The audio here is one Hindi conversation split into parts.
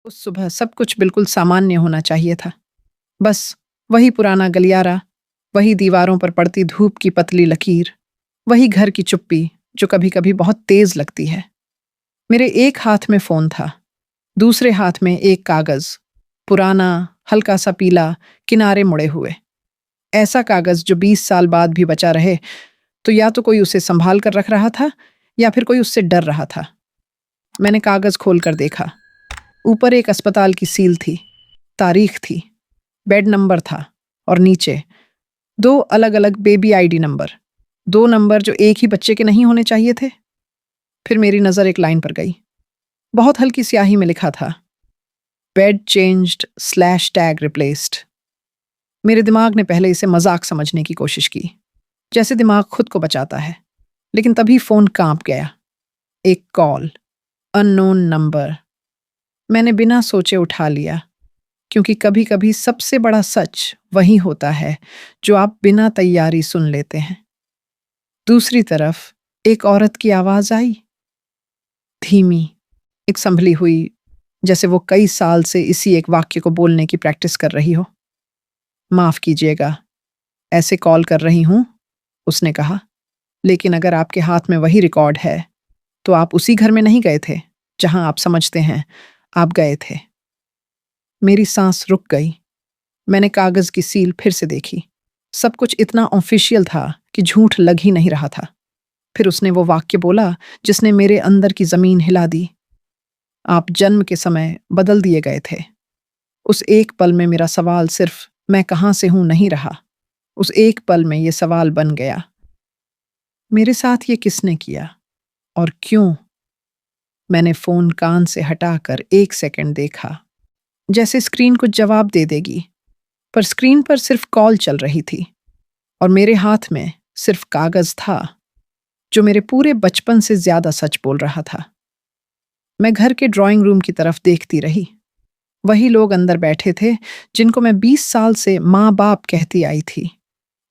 उस सुबह सब कुछ बिल्कुल सामान्य होना चाहिए था। बस वही पुराना गलियारा, वही दीवारों पर पड़ती धूप की पतली लकीर, वही घर की चुप्पी जो कभी-कभी बहुत तेज लगती है। मेरे एक हाथ में फ़ोन था, दूसरे हाथ में एक कागज़, पुराना, हल्का सा पीला, किनारे मुड़े हुए। ऐसा कागज़ जो 20 साल बाद भी बचा रहे, तो या तो कोई उसे सँभाल कर रख रहा था या फिर कोई उससे डर रहा था। मैंने कागज़ खोलकर देखा। ऊपर एक अस्पताल की सील थी, तारीख थी, बेड नंबर था और नीचे 2 अलग-अलग बेबी आईडी नंबर, 2 नंबर जो एक ही बच्चे के नहीं होने चाहिए थे। फिर मेरी नज़र एक लाइन पर गई। बहुत हल्की स्याही में लिखा था, bed changed slash tag replaced. मेरे दिमाग ने पहले इसे मजाक समझने की कोशिश की, जैसे दिमाग खुद को बचाता है। लेकिन तभी फ़ोन काँप गया। एक कॉल, अननोन नंबर। मैंने बिना सोचे उठा लिया, क्योंकि कभी-कभी सबसे बड़ा सच वही होता है जो आप बिना तैयारी सुन लेते हैं। दूसरी तरफ एक औरत की आवाज़ आई, धीमी, एक संभली हुई, जैसे वो कई साल से इसी एक वाक्य को बोलने की प्रैक्टिस कर रही हो। माफ़ कीजिएगा, ऐसे कॉल कर रही हूँ, उसने कहा, लेकिन अगर आपके हाथ में वही रिकॉर्ड है, तो आप उसी घर में नहीं गए थे, जहाँ आप समझते हैं आप गए थे। मेरी सांस रुक गई। मैंने कागज़ की सील फिर से देखी। सब कुछ इतना ऑफिशियल था कि झूठ लग ही नहीं रहा था। फिर उसने वो वाक्य बोला जिसने मेरे अंदर की ज़मीन हिला दी। आप जन्म के समय बदल दिए गए थे। उस एक पल में मेरा सवाल सिर्फ मैं कहाँ से हूँ नहीं रहा। उस एक पल में ये सवाल बन गया, मेरे साथ ये किसने किया और क्यों? मैंने फ़ोन कान से हटाकर 1 सेकंड देखा, जैसे स्क्रीन कुछ जवाब दे देगी, पर स्क्रीन पर सिर्फ कॉल चल रही थी और मेरे हाथ में सिर्फ कागज़ था जो मेरे पूरे बचपन से ज़्यादा सच बोल रहा था। मैं घर के ड्राइंग रूम की तरफ देखती रही। वही लोग अंदर बैठे थे जिनको मैं 20 साल से माँ-बाप कहती आई थी।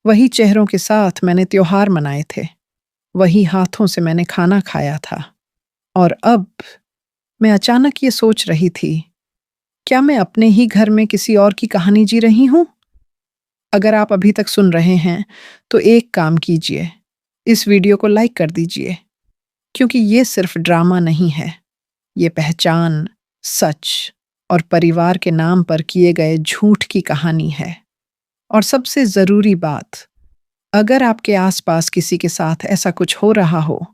वही चेहरों के साथ मैंने त्योहार मनाए थे। वही हाथों से मैंने खाना खाया था। और अब मैं अचानक ये सोच रही थी, क्या मैं अपने ही घर में किसी और की कहानी जी रही हूँ? अगर आप अभी तक सुन रहे हैं, तो एक काम कीजिए, इस वीडियो को लाइक कर दीजिए, क्योंकि ये सिर्फ ड्रामा नहीं है। ये पहचान, सच और परिवार के नाम पर किए गए झूठ की कहानी है। और सबसे ज़रूरी बात, अगर आपके आसपास किसी के साथ ऐसा कुछ हो रहा हो,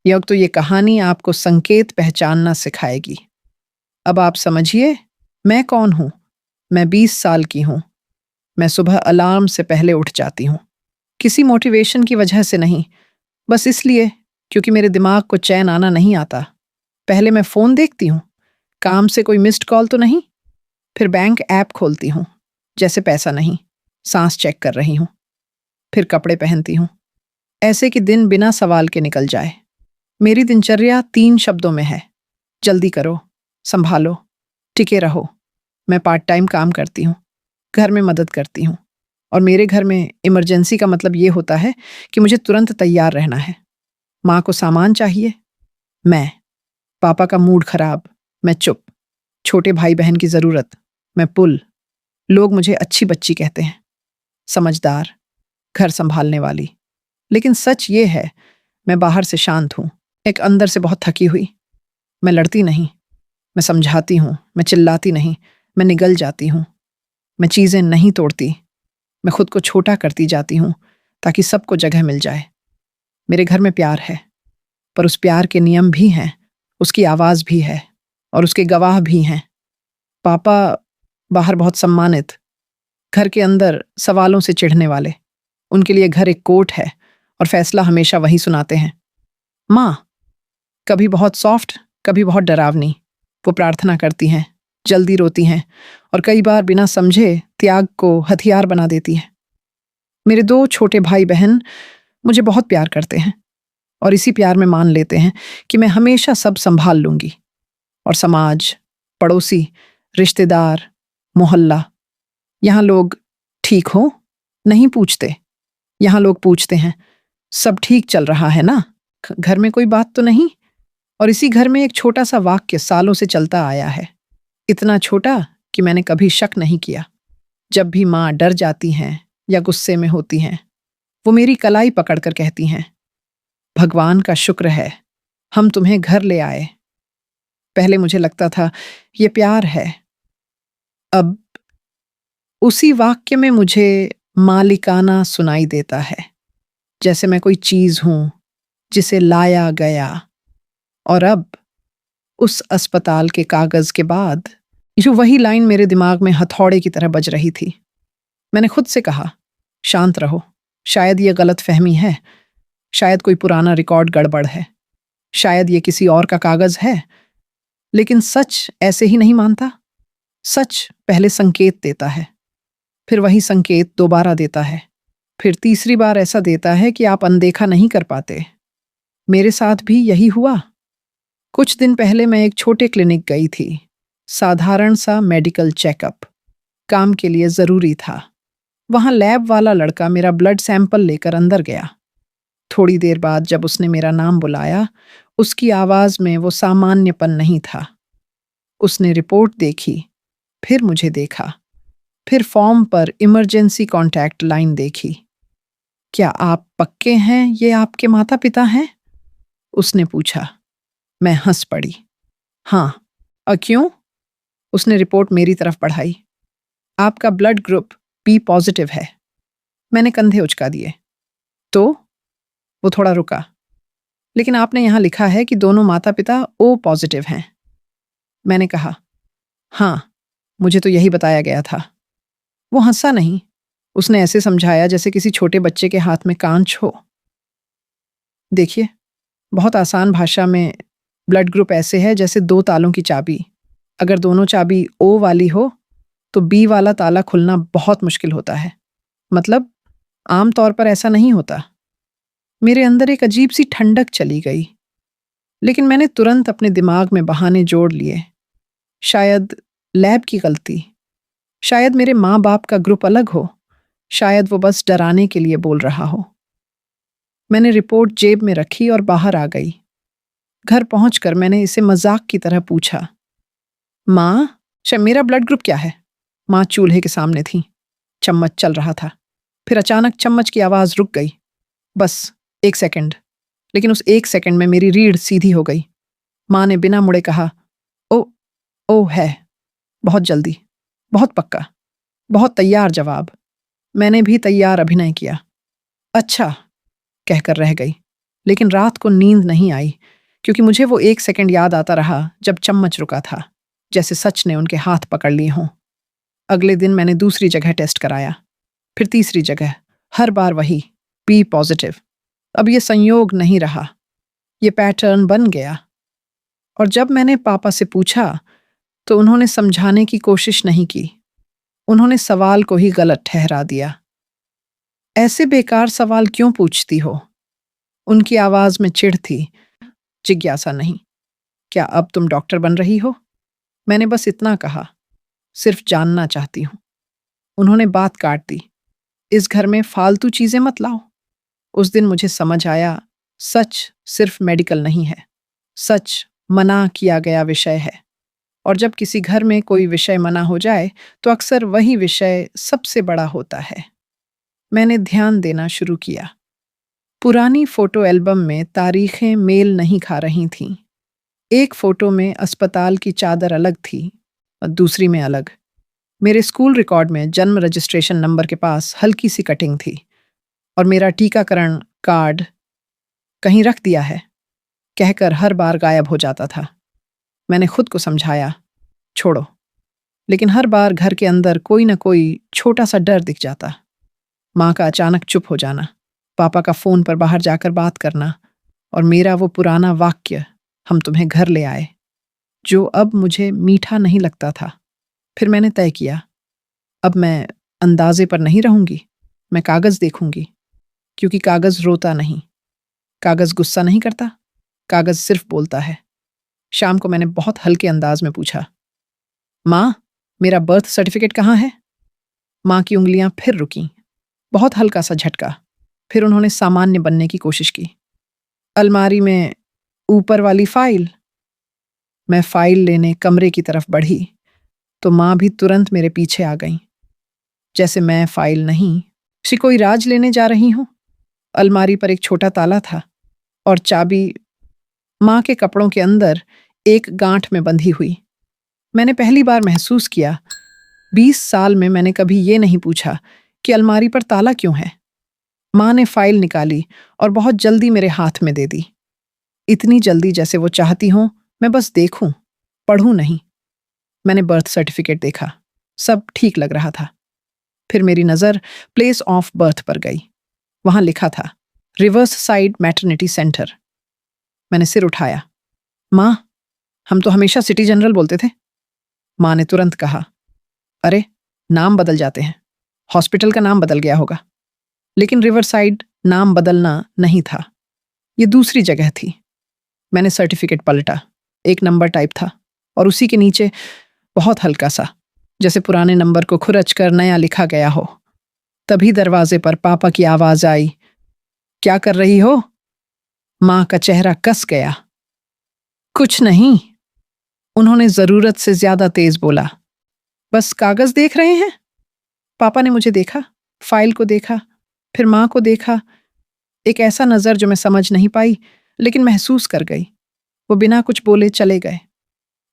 या तो ये कहानी आपको संकेत पहचानना सिखाएगी। अब आप समझिए, मैं कौन हूँ? मैं 20 साल की हूँ। मैं सुबह अलार्म से पहले उठ जाती हूँ। किसी मोटिवेशन की वजह से नहीं, बस इसलिए क्योंकि मेरे दिमाग को चैन आना नहीं आता। पहले मैं फ़ोन देखती हूँ, काम से कोई मिस्ड कॉल तो नहीं? फिर बैंक ऐप खोलती हूँ, जैसे पैसा नहीं, सांस चेक कर रही हूँ। फिर कपड़े पहनती हूँ, ऐसे कि दिन बिना सवाल के निकल जाए। मेरी दिनचर्या 3 शब्दों में है, जल्दी करो, संभालो, टिके रहो। मैं पार्ट टाइम काम करती हूँ, घर में मदद करती हूँ, और मेरे घर में इमरजेंसी का मतलब ये होता है कि मुझे तुरंत तैयार रहना है। माँ को सामान चाहिए, मैं। पापा का मूड खराब, मैं चुप। छोटे भाई बहन की ज़रूरत, मैं पुल। लोग मुझे अच्छी बच्ची कहते हैं, समझदार, घर संभालने वाली। लेकिन सच ये है, मैं बाहर से शांत हूँ, एक अंदर से बहुत थकी हुई। मैं लड़ती नहीं, मैं समझाती हूँ, मैं चिल्लाती नहीं, मैं निगल जाती हूँ। मैं चीज़ें नहीं तोड़ती, मैं खुद को छोटा करती जाती हूँ ताकि सबको जगह मिल जाए। मेरे घर में प्यार है, पर उस प्यार के नियम भी हैं, उसकी आवाज़ भी है, और उसके गवाह भी हैं। पापा बाहर बहुत सम्मानित, घर के अंदर सवालों से चिढ़ने वाले। उनके लिए घर एक कोर्ट है और फैसला हमेशा वही सुनाते हैं। माँ कभी बहुत सॉफ्ट, कभी बहुत डरावनी। वो प्रार्थना करती हैं, जल्दी रोती हैं, और कई बार बिना समझे त्याग को हथियार बना देती हैं। मेरे 2 छोटे भाई बहन मुझे बहुत प्यार करते हैं, और इसी प्यार में मान लेते हैं कि मैं हमेशा सब संभाल लूंगी। और समाज, पड़ोसी, रिश्तेदार, मोहल्ला, यहाँ लोग ठीक हो नहीं पूछते। यहाँ लोग पूछते हैं, सब ठीक चल रहा है ना? घर में कोई बात तो नहीं? और इसी घर में एक छोटा सा वाक्य सालों से चलता आया है, इतना छोटा कि मैंने कभी शक नहीं किया। जब भी माँ डर जाती हैं या गुस्से में होती हैं, वो मेरी कलाई पकड़कर कहती हैं, भगवान का शुक्र है हम तुम्हें घर ले आए। पहले मुझे लगता था ये प्यार है। अब उसी वाक्य में मुझे मालिकाना सुनाई देता है, जैसे मैं कोई चीज हूं जिसे लाया गया। और अब उस अस्पताल के कागज के बाद जो वही लाइन मेरे दिमाग में हथौड़े की तरह बज रही थी। मैंने खुद से कहा, शांत रहो, शायद ये गलत फहमी है, शायद कोई पुराना रिकॉर्ड गड़बड़ है, शायद ये किसी और का कागज है। लेकिन सच ऐसे ही नहीं मानता। सच पहले संकेत देता है, फिर वही संकेत दोबारा देता है, फिर तीसरी बार ऐसा देता है कि आप अनदेखा नहीं कर पाते। मेरे साथ भी यही हुआ। कुछ दिन पहले मैं एक छोटे क्लिनिक गई थी। साधारण सा मेडिकल चेकअप, काम के लिए जरूरी था। वहां लैब वाला लड़का मेरा ब्लड सैंपल लेकर अंदर गया। थोड़ी देर बाद जब उसने मेरा नाम बुलाया, उसकी आवाज में वो सामान्यपन नहीं था। उसने रिपोर्ट देखी, फिर मुझे देखा, फिर फॉर्म पर इमरजेंसी कॉन्टैक्ट लाइन देखी। क्या आप पक्के हैं ये आपके माता पिता हैं? उसने पूछा। मैं हंस पड़ी। हाँ। क्यों? उसने रिपोर्ट मेरी तरफ बढ़ाई। आपका ब्लड ग्रुप बी पॉजिटिव है। मैंने कंधे उचका दिए। तो वो थोड़ा रुका। लेकिन आपने यहां लिखा है कि दोनों माता पिता ओ पॉजिटिव हैं। मैंने कहा, हाँ, मुझे तो यही बताया गया था। वो हंसा नहीं। उसने ऐसे समझाया जैसे किसी छोटे बच्चे के हाथ में कांच हो। देखिए, बहुत आसान भाषा में ब्लड ग्रुप ऐसे है जैसे दो तालों की चाबी। अगर दोनों चाबी ओ वाली हो तो बी वाला ताला खुलना बहुत मुश्किल होता है। मतलब आमतौर पर ऐसा नहीं होता। मेरे अंदर एक अजीब सी ठंडक चली गई। लेकिन मैंने तुरंत अपने दिमाग में बहाने जोड़ लिए। शायद लैब की गलती, शायद मेरे माँ बाप का ग्रुप अलग हो, शायद वो बस डराने के लिए बोल रहा हो। मैंने रिपोर्ट जेब में रखी और बाहर आ गई। घर पहुंचकर मैंने इसे मजाक की तरह पूछा, माँ, मेरा ब्लड ग्रुप क्या है? माँ चूल्हे के सामने थी। चम्मच चल रहा था। फिर अचानक चम्मच की आवाज रुक गई। बस 1 सेकंड। लेकिन उस 1 सेकंड में मेरी रीढ़ सीधी हो गई। माँ ने बिना मुड़े कहा, ओ, ओ है। बहुत जल्दी, बहुत पक्का, बहुत तैयार जवाब। मैंने भी तैयार अभिनय किया। अच्छा, कहकर रह गई। लेकिन रात को नींद नहीं आई, क्योंकि मुझे वो 1 सेकंड याद आता रहा जब चम्मच रुका था, जैसे सच ने उनके हाथ पकड़ लिए हों। अगले दिन मैंने दूसरी जगह टेस्ट कराया, फिर तीसरी जगह, हर बार वही, बी पॉजिटिव। अब ये संयोग नहीं रहा, ये पैटर्न बन गया। और जब मैंने पापा से पूछा तो उन्होंने समझाने की कोशिश नहीं की। उन्होंने सवाल को ही गलत ठहरा दिया। ऐसे बेकार सवाल क्यों पूछती हो? उनकी आवाज में चिढ़ थी, जिज्ञासा नहीं। क्या अब तुम डॉक्टर बन रही हो? मैंने बस इतना कहा, सिर्फ जानना चाहती हूं। उन्होंने बात काट दी, इस घर में फालतू चीजें मत लाओ। उस दिन मुझे समझ आया, सच सिर्फ मेडिकल नहीं है, सच मना किया गया विषय है। और जब किसी घर में कोई विषय मना हो जाए तो अक्सर वही विषय सबसे बड़ा होता है। मैंने ध्यान देना शुरू किया। पुरानी फोटो एल्बम में तारीखें मेल नहीं खा रही थीं। एक फोटो में अस्पताल की चादर अलग थी और दूसरी में अलग। मेरे स्कूल रिकॉर्ड में जन्म रजिस्ट्रेशन नंबर के पास हल्की सी कटिंग थी और मेरा टीकाकरण कार्ड कहीं रख दिया है कहकर हर बार गायब हो जाता था। मैंने खुद को समझाया, छोड़ो। लेकिन हर बार घर के अंदर कोई ना कोई छोटा सा डर दिख जाता। माँ का अचानक चुप हो जाना, पापा का फोन पर बाहर जाकर बात करना, और मेरा वो पुराना वाक्य, हम तुम्हें घर ले आए, जो अब मुझे मीठा नहीं लगता था। फिर मैंने तय किया, अब मैं अंदाजे पर नहीं रहूंगी, मैं कागज देखूंगी। क्योंकि कागज रोता नहीं, कागज गुस्सा नहीं करता, कागज सिर्फ बोलता है। शाम को मैंने बहुत हल्के अंदाज में पूछा, माँ, मेरा बर्थ सर्टिफिकेट कहाँ है? माँ की उंगलियां फिर रुकीं, बहुत हल्का सा झटका। फिर उन्होंने सामान्य बनने की कोशिश की। अलमारी में ऊपर वाली फाइल। मैं फाइल लेने कमरे की तरफ बढ़ी, तो माँ भी तुरंत मेरे पीछे आ गईं, जैसे मैं फाइल नहीं, कोई राज लेने जा रही हूं। अलमारी पर एक छोटा ताला था और चाबी माँ के कपड़ों के अंदर एक गांठ में बंधी हुई। मैंने पहली बार महसूस किया, 20 साल में मैंने कभी ये नहीं पूछा कि अलमारी पर ताला क्यों है। माँ ने फाइल निकाली और बहुत जल्दी मेरे हाथ में दे दी। इतनी जल्दी जैसे वो चाहती हो मैं बस देखूं, पढ़ूं नहीं। मैंने बर्थ सर्टिफिकेट देखा, सब ठीक लग रहा था। फिर मेरी नज़र प्लेस ऑफ बर्थ पर गई। वहां लिखा था रिवर्स साइड मैटरनिटी सेंटर। मैंने सिर उठाया। माँ, हम तो हमेशा सिटी जनरल बोलते थे। माँ ने तुरंत कहा, अरे नाम बदल जाते हैं, हॉस्पिटल का नाम बदल गया होगा। लेकिन रिवर साइड नाम बदलना नहीं था, ये दूसरी जगह थी। मैंने सर्टिफिकेट पलटा, एक नंबर टाइप था और उसी के नीचे बहुत हल्का सा, जैसे पुराने नंबर को खुरच कर नया लिखा गया हो। तभी दरवाजे पर पापा की आवाज आई, क्या कर रही हो? माँ का चेहरा कस गया। कुछ नहीं, उन्होंने जरूरत से ज्यादा तेज बोला। बस कागज देख रहे हैं? पापा ने मुझे देखा, फाइल को देखा, फिर माँ को देखा। एक ऐसा नजर जो मैं समझ नहीं पाई लेकिन महसूस कर गई। वो बिना कुछ बोले चले गए।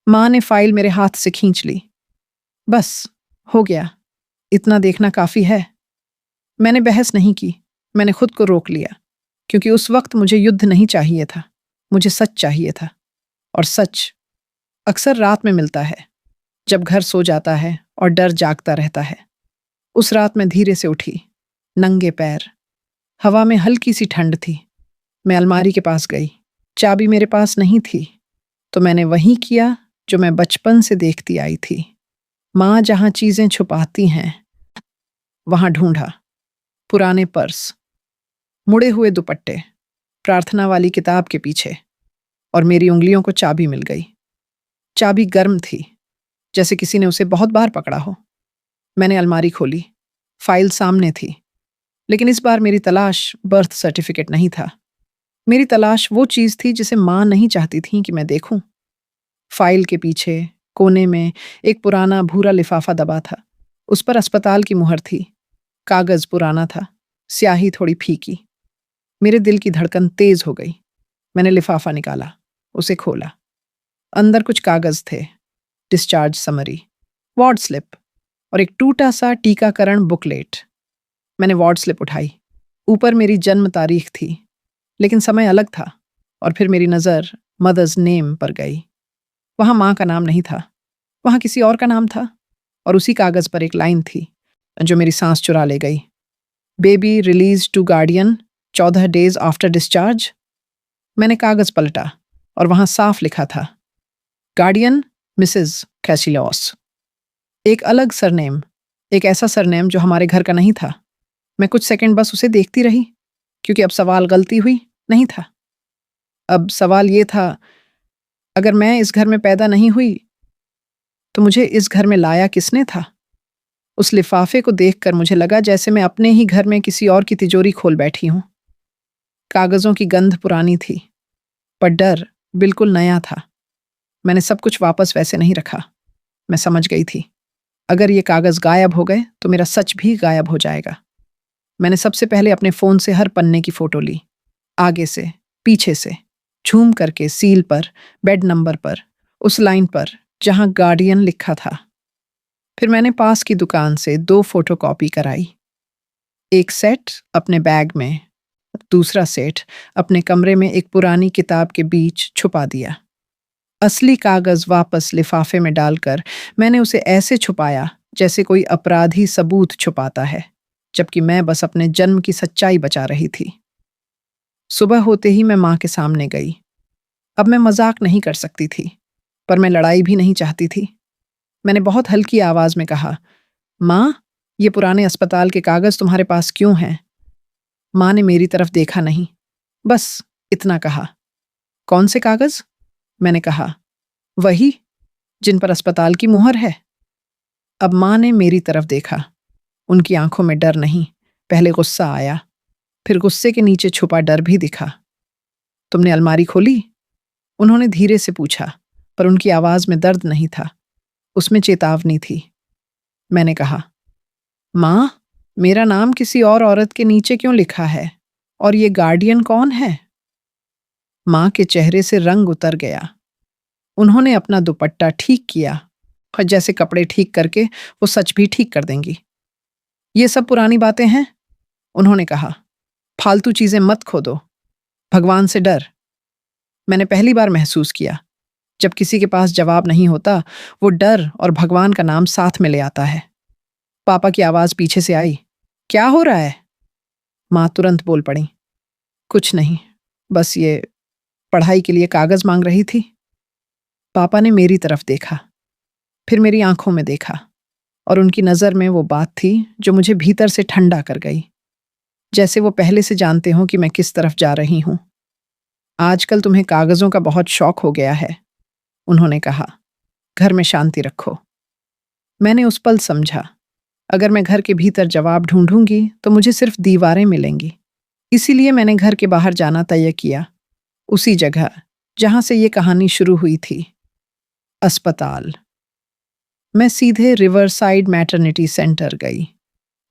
माँ ने फाइल मेरे हाथ से खींच ली। बस, हो गया, इतना देखना काफी है। मैंने बहस नहीं की, मैंने खुद को रोक लिया, क्योंकि उस वक्त मुझे युद्ध नहीं चाहिए था, मुझे सच चाहिए था। और सच अक्सर रात में मिलता है, जब घर सो जाता है और डर जागता रहता है। उस रात मैं धीरे से उठी, नंगे पैर। हवा में हल्की सी ठंड थी। मैं अलमारी के पास गई। चाबी मेरे पास नहीं थी, तो मैंने वही किया जो मैं बचपन से देखती आई थी। माँ जहां चीजें छुपाती हैं वहां ढूंढा। पुराने पर्स, मुड़े हुए दुपट्टे, प्रार्थना वाली किताब के पीछे, और मेरी उंगलियों को चाबी मिल गई। चाबी गर्म थी, जैसे किसी ने उसे बहुत बार पकड़ा हो। मैंने अलमारी खोली, फाइल सामने थी, लेकिन इस बार मेरी तलाश बर्थ सर्टिफिकेट नहीं था। मेरी तलाश वो चीज थी जिसे माँ नहीं चाहती थी कि मैं देखूं। फाइल के पीछे कोने में एक पुराना भूरा लिफाफा दबा था। उस पर अस्पताल की मुहर थी। कागज पुराना था, स्याही थोड़ी फीकी। मेरे दिल की धड़कन तेज हो गई। मैंने लिफाफा निकाला, उसे खोला। अंदर कुछ कागज थे, डिस्चार्ज समरी, वार्ड स्लिप और एक टूटा सा टीकाकरण बुकलेट। मैंने वार्ड स्लिप उठाई। ऊपर मेरी जन्म तारीख थी, लेकिन समय अलग था। और फिर मेरी नज़र मदर्स नेम पर गई। वहां माँ का नाम नहीं था, वहां किसी और का नाम था। और उसी कागज पर एक लाइन थी जो मेरी सांस चुरा ले गई। Baby release to guardian 14 days after discharge. मैंने कागज पलटा और वहां साफ लिखा था, गार्डियन मिसेस कैसिलॉस। एक अलग सरनेम, एक ऐसा सरनेम जो हमारे घर का नहीं था। मैं कुछ सेकंड बस उसे देखती रही, क्योंकि अब सवाल गलती हुई नहीं था। अब सवाल ये था, अगर मैं इस घर में पैदा नहीं हुई तो मुझे इस घर में लाया किसने था? उस लिफाफे को देखकर मुझे लगा जैसे मैं अपने ही घर में किसी और की तिजोरी खोल बैठी हूं। कागजों की गंध पुरानी थी, पर डर बिल्कुल नया था। मैंने सब कुछ वापस वैसे नहीं रखा। मैं समझ गई थी, अगर ये कागज गायब हो गए तो मेरा सच भी गायब हो जाएगा। मैंने सबसे पहले अपने फोन से हर पन्ने की फोटो ली, आगे से, पीछे से, झूम करके सील पर, बेड नंबर पर, उस लाइन पर जहां गार्डियन लिखा था। फिर मैंने पास की दुकान से 2 फोटोकॉपी कराई। एक सेट अपने बैग में, दूसरा सेट अपने कमरे में एक पुरानी किताब के बीच छुपा दिया। असली कागज वापस लिफाफे में डालकर मैंने उसे ऐसे छुपाया जैसे कोई अपराधी सबूत छुपाता है, जबकि मैं बस अपने जन्म की सच्चाई बचा रही थी। सुबह होते ही मैं माँ के सामने गई। अब मैं मजाक नहीं कर सकती थी, पर मैं लड़ाई भी नहीं चाहती थी। मैंने बहुत हल्की आवाज में कहा, माँ, ये पुराने अस्पताल के कागज तुम्हारे पास क्यों हैं? माँ ने मेरी तरफ देखा नहीं, बस इतना कहा, कौन से कागज? मैंने कहा, वही जिन पर अस्पताल की मुहर है। अब माँ ने मेरी तरफ देखा। उनकी आंखों में डर नहीं, पहले गुस्सा आया, फिर गुस्से के नीचे छुपा डर भी दिखा। तुमने अलमारी खोली? उन्होंने धीरे से पूछा, पर उनकी आवाज में दर्द नहीं था, उसमें चेतावनी थी। मैंने कहा, माँ, मेरा नाम किसी और औरत के नीचे क्यों लिखा है? और ये गार्डियन कौन है? माँ के चेहरे से रंग उतर गया। उन्होंने अपना दुपट्टा ठीक किया और जैसे कपड़े ठीक करके वो सच भी ठीक कर देंगी। ये सब पुरानी बातें हैं, उन्होंने कहा। फालतू चीजें मत खोदो, भगवान से डर। मैंने पहली बार महसूस किया, जब किसी के पास जवाब नहीं होता, वो डर और भगवान का नाम साथ में ले आता है। पापा की आवाज पीछे से आई, क्या हो रहा है? माँ तुरंत बोल पड़ी, कुछ नहीं, बस ये पढ़ाई के लिए कागज मांग रही थी। पापा ने मेरी तरफ देखा, फिर मेरी आंखों में देखा, और उनकी नजर में वो बात थी जो मुझे भीतर से ठंडा कर गई, जैसे वो पहले से जानते हों कि मैं किस तरफ जा रही हूं। आजकल तुम्हें कागजों का बहुत शौक हो गया है, उन्होंने कहा। घर में शांति रखो। मैंने उस पल समझा, अगर मैं घर के भीतर जवाब ढूंढूंगी तो मुझे सिर्फ दीवारें मिलेंगी। इसीलिए मैंने घर के बाहर जाना तय किया, उसी जगह जहां से ये कहानी शुरू हुई थी, अस्पताल। मैं सीधे रिवरसाइड मैटरनिटी सेंटर गई।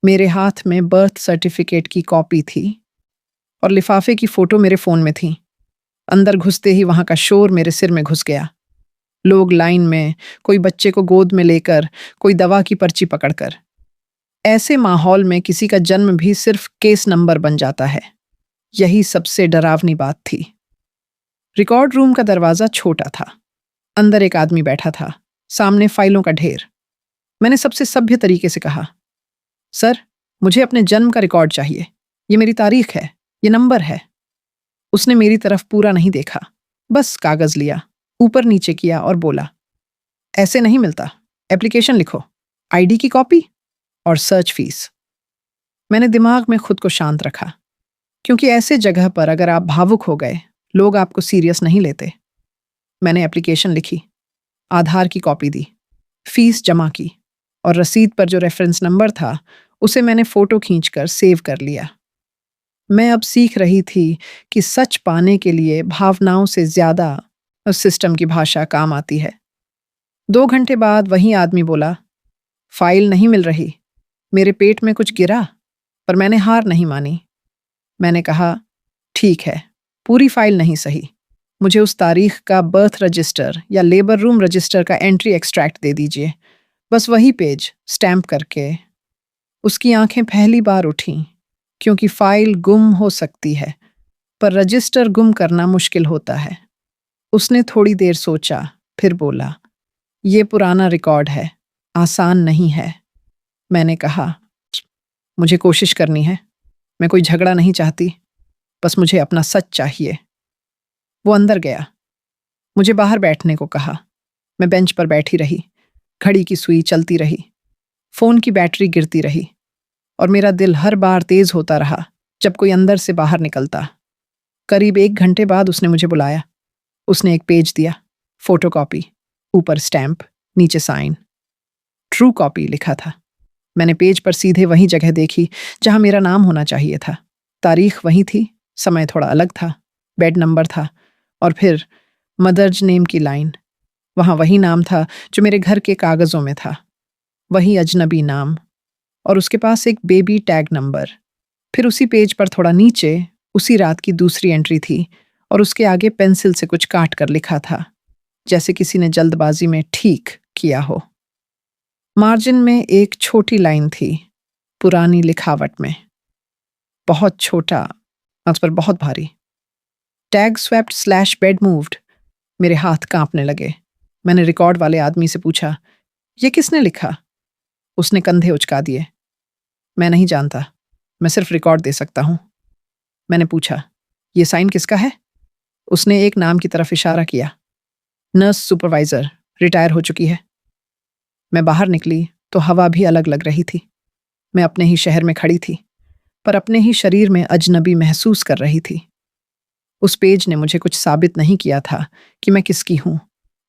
मेरे हाथ में बर्थ सर्टिफिकेट की कॉपी थी और लिफाफे की फोटो मेरे फोन में थी। अंदर घुसते ही वहां का शोर मेरे सिर में घुस गया। लोग लाइन में, कोई बच्चे को गोद में लेकर, कोई दवा की पर्ची पकड़कर। ऐसे माहौल में किसी का जन्म भी सिर्फ केस नंबर बन जाता है। यही सबसे डरावनी बात थी। रिकॉर्ड रूम का दरवाजा छोटा था। अंदर एक आदमी बैठा था, सामने फाइलों का ढेर। मैंने सबसे सभ्य तरीके से कहा, सर, मुझे अपने जन्म का रिकॉर्ड चाहिए। ये मेरी तारीख है, ये नंबर है। उसने मेरी तरफ पूरा नहीं देखा, बस कागज लिया, ऊपर नीचे किया और बोला, ऐसे नहीं मिलता, एप्लीकेशन लिखो, आईडी की कॉपी और सर्च फीस। मैंने दिमाग में खुद को शांत रखा, क्योंकि ऐसे जगह पर अगर आप भावुक हो गए, लोग आपको सीरियस नहीं लेते। मैंने एप्लीकेशन लिखी, आधार की कॉपी दी, फीस जमा की, और रसीद पर जो रेफरेंस नंबर था उसे मैंने फोटो खींचकर सेव कर लिया। मैं अब सीख रही थी कि सच पाने के लिए भावनाओं से ज्यादा उस सिस्टम की भाषा काम आती है। 2 घंटे बाद वही आदमी बोला, फाइल नहीं मिल रही। मेरे पेट में कुछ गिरा, पर मैंने हार नहीं मानी। मैंने कहा, ठीक है, पूरी फाइल नहीं सही, मुझे उस तारीख का बर्थ रजिस्टर या लेबर रूम रजिस्टर का एंट्री एक्सट्रैक्ट दे दीजिए, बस वही पेज स्टैम्प करके। उसकी आंखें पहली बार उठीं, क्योंकि फाइल गुम हो सकती है, पर रजिस्टर गुम करना मुश्किल होता है। उसने थोड़ी देर सोचा, फिर बोला, ये पुराना रिकॉर्ड है, आसान नहीं है। मैंने कहा, मुझे कोशिश करनी है, मैं कोई झगड़ा नहीं चाहती, बस मुझे अपना सच चाहिए। वो अंदर गया, मुझे बाहर बैठने को कहा। मैं बेंच पर बैठी रही, घड़ी की सुई चलती रही, फोन की बैटरी गिरती रही, और मेरा दिल हर बार तेज होता रहा जब कोई अंदर से बाहर निकलता। करीब 1 घंटे बाद उसने मुझे बुलाया। उसने एक पेज दिया, फोटोकॉपी, ऊपर स्टैम्प, नीचे साइन। ट्रू कॉपी लिखा था। मैंने पेज पर सीधे वही जगह देखी जहां मेरा नाम होना चाहिए था। तारीख वही थी, समय थोड़ा अलग था, बेड नंबर था, और फिर मदर्ज नेम की लाइन। वहां वही नाम था जो मेरे घर के कागजों में था, वही अजनबी नाम, और उसके पास एक बेबी टैग नंबर। फिर उसी पेज पर थोड़ा नीचे उसी रात की दूसरी एंट्री थी, और उसके आगे पेंसिल से कुछ काट कर लिखा था, जैसे किसी ने जल्दबाजी में ठीक किया हो। मार्जिन में एक छोटी लाइन थी, पुरानी लिखावट में, बहुत छोटा, उस पर बहुत भारी, tag swept slash bed moved. मेरे हाथ कांपने लगे। मैंने रिकॉर्ड वाले आदमी से पूछा, ये किसने लिखा? उसने कंधे उचका दिए। मैं नहीं जानता, मैं सिर्फ रिकॉर्ड दे सकता हूं। मैंने पूछा, ये साइन किसका है? उसने एक नाम की तरफ इशारा किया, नर्स सुपरवाइजर, रिटायर हो चुकी है। मैं बाहर निकली तो हवा भी अलग लग रही थी। मैं अपने ही शहर में खड़ी थी, पर अपने ही शरीर में अजनबी महसूस कर रही थी। उस पेज ने मुझे कुछ साबित नहीं किया था कि मैं किसकी हूं,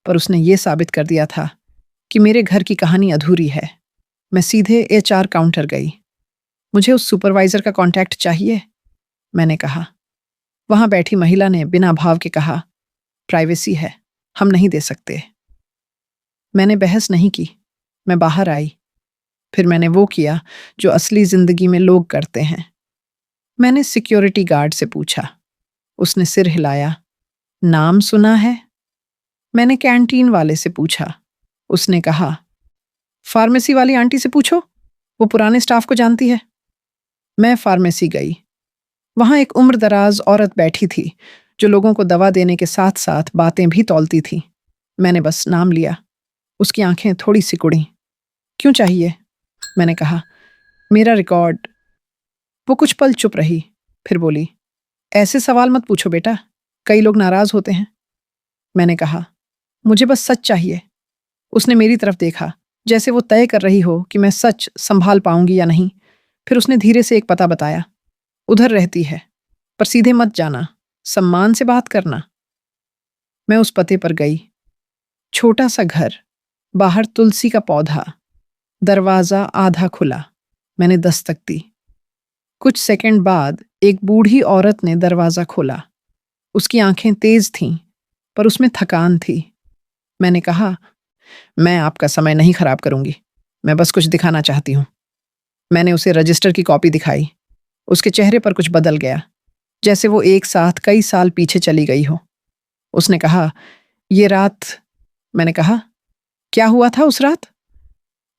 पर उसने ये साबित कर दिया था कि मेरे घर की कहानी अधूरी है। मैं सीधे एचआर काउंटर गई। मुझे उस सुपरवाइजर का कांटेक्ट चाहिए, मैंने कहा। वहां बैठी महिला ने बिना भाव के कहा, प्राइवेसी है, हम नहीं दे सकते। मैंने बहस नहीं की। मैं बाहर आई। फिर मैंने वो किया जो असली जिंदगी में लोग करते हैं। मैंने सिक्योरिटी गार्ड से पूछा। उसने सिर हिलाया। नाम सुना है? मैंने कैंटीन वाले से पूछा। उसने कहा, फार्मेसी वाली आंटी से पूछो, वो पुराने स्टाफ को जानती है। मैं फार्मेसी गई। वहां एक उम्रदराज औरत बैठी थी जो लोगों को दवा देने के साथ साथ बातें भी तौलती थी। मैंने बस नाम लिया। उसकी आंखें थोड़ी सिकुड़ी। क्यों चाहिए? मैंने कहा, मेरा रिकॉर्ड। वो कुछ पल चुप रही, फिर बोली, ऐसे सवाल मत पूछो बेटा, कई लोग नाराज होते हैं। मैंने कहा, मुझे बस सच चाहिए। उसने मेरी तरफ देखा, जैसे वो तय कर रही हो कि मैं सच संभाल पाऊंगी या नहीं। फिर उसने धीरे से एक पता बताया। उधर रहती है, पर सीधे मत जाना, सम्मान से बात करना। मैं उस पते पर गई। छोटा सा घर, बाहर तुलसी का पौधा, दरवाजा आधा खुला। मैंने दस्तक दी। कुछ सेकंड बाद एक बूढ़ी औरत ने दरवाजा खोला। उसकी आंखें तेज थीं, पर उसमें थकान थी। मैंने कहा, मैं आपका समय नहीं खराब करूंगी, मैं बस कुछ दिखाना चाहती हूं। मैंने उसे रजिस्टर की कॉपी दिखाई। उसके चेहरे पर कुछ बदल गया, जैसे वो एक साथ कई साल पीछे चली गई हो। उसने कहा, ये रात। मैंने कहा, क्या हुआ था उस रात?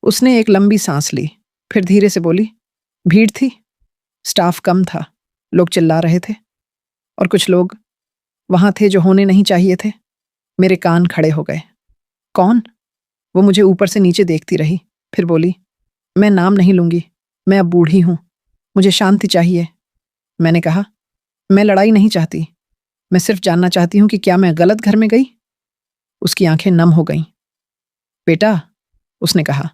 उसने एक लंबी सांस ली, फिर धीरे से बोली, भीड़ थी, स्टाफ कम था, लोग चिल्ला रहे थे, और कुछ लोग वहां थे जो होने नहीं चाहिए थे। मेरे कान खड़े हो गए। कौन? वो मुझे ऊपर से नीचे देखती रही, फिर बोली, मैं नाम नहीं लूंगी, मैं अब बूढ़ी हूं, मुझे शांति चाहिए। मैंने कहा, मैं लड़ाई नहीं चाहती, मैं सिर्फ जानना चाहती हूं कि क्या मैं गलत घर में गई। उसकी आंखें नम हो गईं। बेटा, उसने कहा,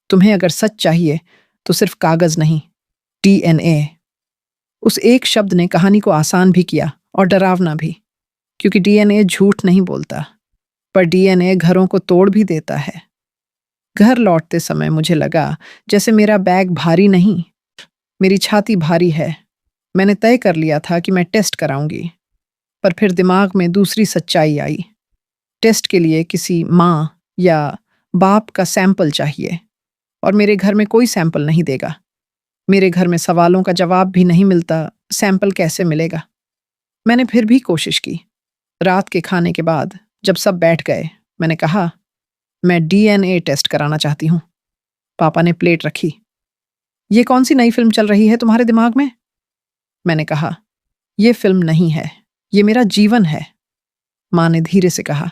तुम्हें अगर सच चाहिए तो सिर्फ कागज नहीं, डीएनए। उस एक शब्द ने कहानी को आसान भी किया और डरावना भी, क्योंकि डीएनए झूठ नहीं बोलता, पर डीएनए घरों को तोड़ भी देता है। घर लौटते समय मुझे लगा जैसे मेरा बैग भारी नहीं, मेरी छाती भारी है। मैंने तय कर लिया था कि मैं टेस्ट कराऊंगी, पर फिर दिमाग में दूसरी सच्चाई आई। टेस्ट के लिए किसी माँ या बाप का सैंपल चाहिए, और मेरे घर में कोई सैंपल नहीं देगा। मेरे घर में सवालों का जवाब भी नहीं मिलता, सैंपल कैसे मिलेगा? मैंने फिर भी कोशिश की। रात के खाने के बाद जब सब बैठ गए, मैंने कहा, मैं डीएनए टेस्ट कराना चाहती हूँ। पापा ने प्लेट रखी। ये कौन सी नई फिल्म चल रही है तुम्हारे दिमाग में? मैंने कहा, यह फिल्म नहीं है, ये मेरा जीवन है। माँ ने धीरे से कहा,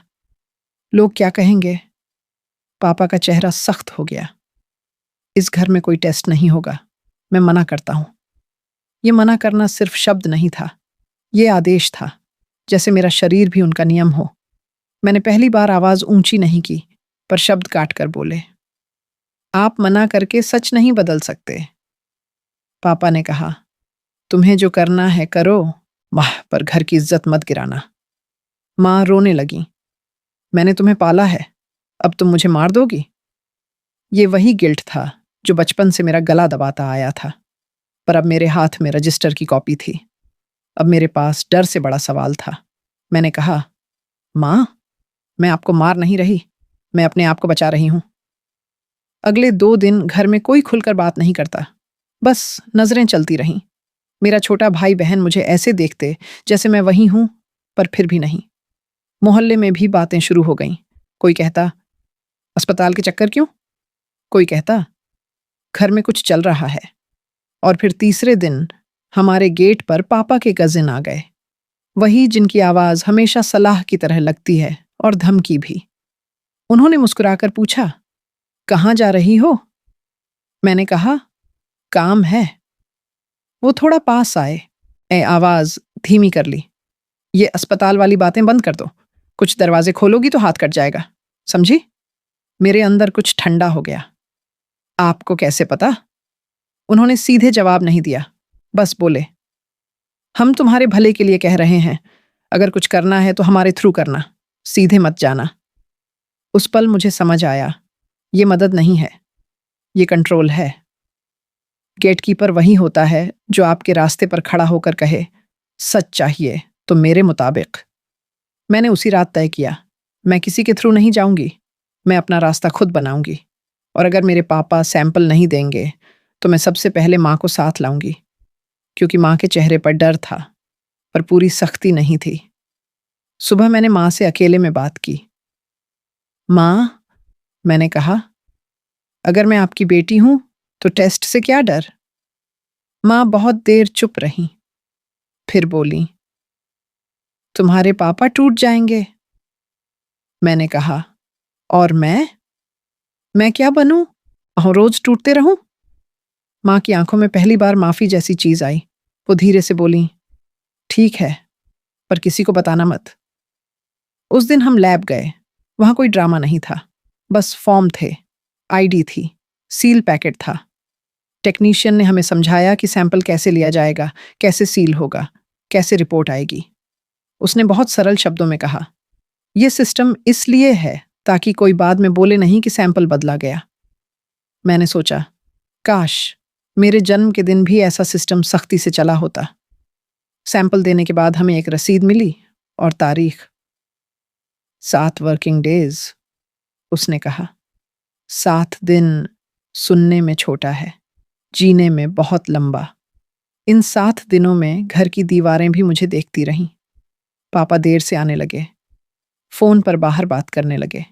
लोग क्या कहेंगे? पापा का चेहरा सख्त हो गया। इस घर में कोई टेस्ट नहीं होगा, मैं मना करता हूं। ये मना करना सिर्फ शब्द नहीं था, ये आदेश था, जैसे मेरा शरीर भी उनका नियम हो। मैंने पहली बार आवाज ऊंची नहीं की, पर शब्द काट कर बोले, आप मना करके सच नहीं बदल सकते। पापा ने कहा, तुम्हें जो करना है करो, वाह, पर घर की इज्जत मत गिराना। माँ रोने लगी। मैंने तुम्हें पाला है, अब तुम मुझे मार दोगी? ये वही गिल्ट था जो बचपन से मेरा गला दबाता आया था, पर अब मेरे हाथ में रजिस्टर की कॉपी थी। अब मेरे पास डर से बड़ा सवाल था। मैंने कहा, माँ, मैं आपको मार नहीं रही, मैं अपने आप को बचा रही हूं। अगले 2 दिन घर में कोई खुलकर बात नहीं करता, बस नजरें चलती रहीं। मेरा छोटा भाई बहन मुझे ऐसे देखते जैसे मैं वही हूं, पर फिर भी नहीं। मोहल्ले में भी बातें शुरू हो गईं। कोई कहता, अस्पताल के चक्कर क्यों? कोई कहता, घर में कुछ चल रहा है। और फिर तीसरे दिन हमारे गेट पर पापा के कजिन आ गए, वही जिनकी आवाज हमेशा सलाह की तरह लगती है और धमकी भी। उन्होंने मुस्कुराकर पूछा, कहाँ जा रही हो? मैंने कहा, काम है। वो थोड़ा पास आए, आवाज धीमी कर ली, ये अस्पताल वाली बातें बंद कर दो, कुछ दरवाजे खोलोगी तो हाथ कट जाएगा, समझी? मेरे अंदर कुछ ठंडा हो गया। आपको कैसे पता? उन्होंने सीधे जवाब नहीं दिया, बस बोले, हम तुम्हारे भले के लिए कह रहे हैं, अगर कुछ करना है तो हमारे थ्रू करना, सीधे मत जाना। उस पल मुझे समझ आया, ये मदद नहीं है, ये कंट्रोल है। गेटकीपर वही होता है जो आपके रास्ते पर खड़ा होकर कहे, सच चाहिए तो मेरे मुताबिक। मैंने उसी रात तय किया, मैं किसी के थ्रू नहीं जाऊंगी, मैं अपना रास्ता खुद बनाऊंगी, और अगर मेरे पापा सैंपल नहीं देंगे तो मैं सबसे पहले माँ को साथ लाऊंगी, क्योंकि माँ के चेहरे पर डर था पर पूरी सख्ती नहीं थी। सुबह मैंने माँ से अकेले में बात की। माँ, मैंने कहा, अगर मैं आपकी बेटी हूं तो टेस्ट से क्या डर? माँ बहुत देर चुप रही, फिर बोली, तुम्हारे पापा टूट जाएंगे। मैंने कहा, और मैं क्या बनूं? और रोज टूटते रहूं? माँ की आंखों में पहली बार माफी जैसी चीज आई। वो धीरे से बोली, ठीक है, पर किसी को बताना मत। उस दिन हम लैब गए। वहां कोई ड्रामा नहीं था, बस फॉर्म थे, आईडी थी, सील पैकेट था। टेक्नीशियन ने हमें समझाया कि सैंपल कैसे लिया जाएगा, कैसे सील होगा, कैसे रिपोर्ट आएगी। उसने बहुत सरल शब्दों में कहा, यह सिस्टम इसलिए है ताकि कोई बाद में बोले नहीं कि सैंपल बदला गया। मैंने सोचा, काश मेरे जन्म के दिन भी ऐसा सिस्टम सख्ती से चला होता। सैंपल देने के बाद हमें एक रसीद मिली और तारीख 7 वर्किंग डेज। उसने कहा, 7 दिन सुनने में छोटा है, जीने में बहुत लंबा। इन 7 दिनों में घर की दीवारें भी मुझे देखती रहीं। पापा देर से आने लगे, फोन पर बाहर बात करने लगे।